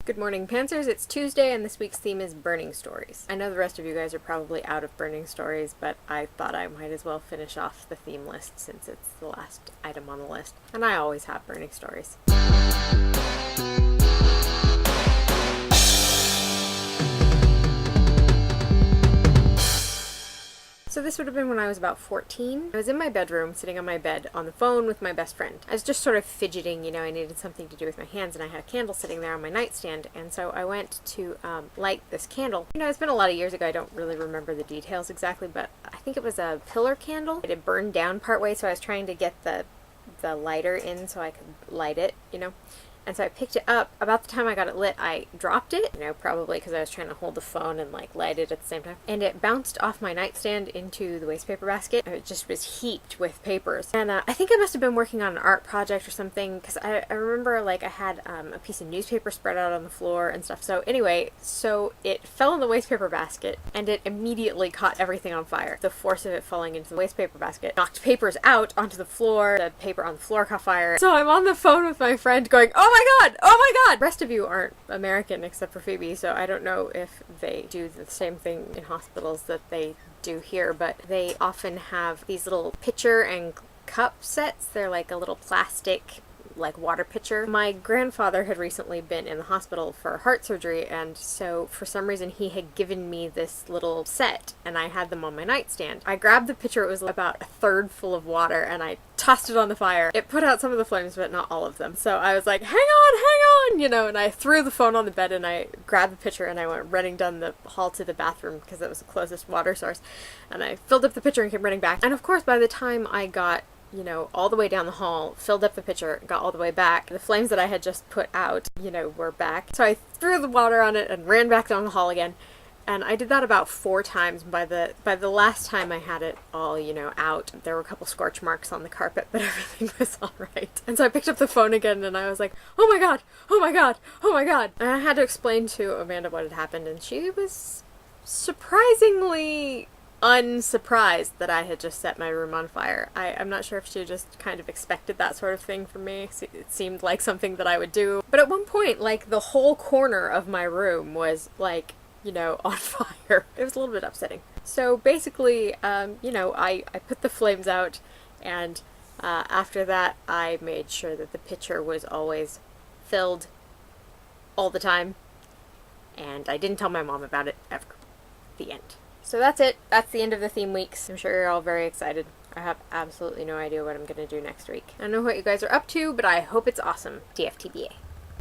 Good morning, Pantsers. It's Tuesday, and this week's theme is burning stories. I know the rest of you guys are probably out of burning stories, but I thought I might as well finish off the theme list since it's the last item on the list. And I always have burning stories. So this would have been when I was about 14. I was in my bedroom, sitting on my bed on the phone with my best friend. I was just sort of fidgeting, I needed something to do with my hands, and I had a candle sitting there on my nightstand, and so I went to light this candle. It's been a lot of years ago, I don't really remember the details exactly, but I think it was a pillar candle. It had burned down partway, so I was trying to get the lighter in so I could light it, And so I picked it up. About the time I got it lit, I dropped it, probably because I was trying to hold the phone and light it at the same time. And it bounced off my nightstand into the waste paper basket. It just was heaped with papers. And I think I must have been working on an art project or something, because I remember I had a piece of newspaper spread out on the floor and stuff. So anyway, it fell in the waste paper basket and it immediately caught everything on fire. The force of it falling into the waste paper basket knocked papers out onto the floor. The paper on the floor caught fire. So I'm on the phone with my friend going, "Oh my God! Oh my God!" The rest of you aren't American except for Phoebe, so I don't know if they do the same thing in hospitals that they do here, but they often have these little pitcher and cup sets. They're like a little plastic water pitcher. My grandfather had recently been in the hospital for heart surgery, and so for some reason he had given me this little set, and I had them on my nightstand. I grabbed the pitcher, it was about a third full of water, and I tossed it on the fire. It put out some of the flames, but not all of them. So I was like, hang on, and I threw the phone on the bed, and I grabbed the pitcher, and I went running down the hall to the bathroom because it was the closest water source, and I filled up the pitcher and came running back. And of course, by the time I got all the way down the hall, filled up the pitcher, got all the way back, the flames that I had just put out, were back. So I threw the water on it and ran back down the hall again. And I did that about 4 times. By the last time I had it all, out, there were a couple scorch marks on the carpet, but everything was all right. And so I picked up the phone again and I was like, oh my God, oh my God, oh my God. And I had to explain to Amanda what had happened, and she was surprisingly unsurprised that I had just set my room on fire. I'm not sure if she just kind of expected that sort of thing from me. It seemed like something that I would do. But at one point, the whole corner of my room was on fire. It was a little bit upsetting. So basically, I put the flames out, and after that I made sure that the pitcher was always filled all the time, and I didn't tell my mom about it ever. The end. So that's it. That's the end of the theme weeks. I'm sure you're all very excited. I have absolutely no idea what I'm going to do next week. I don't know what you guys are up to, but I hope it's awesome. TFTBA.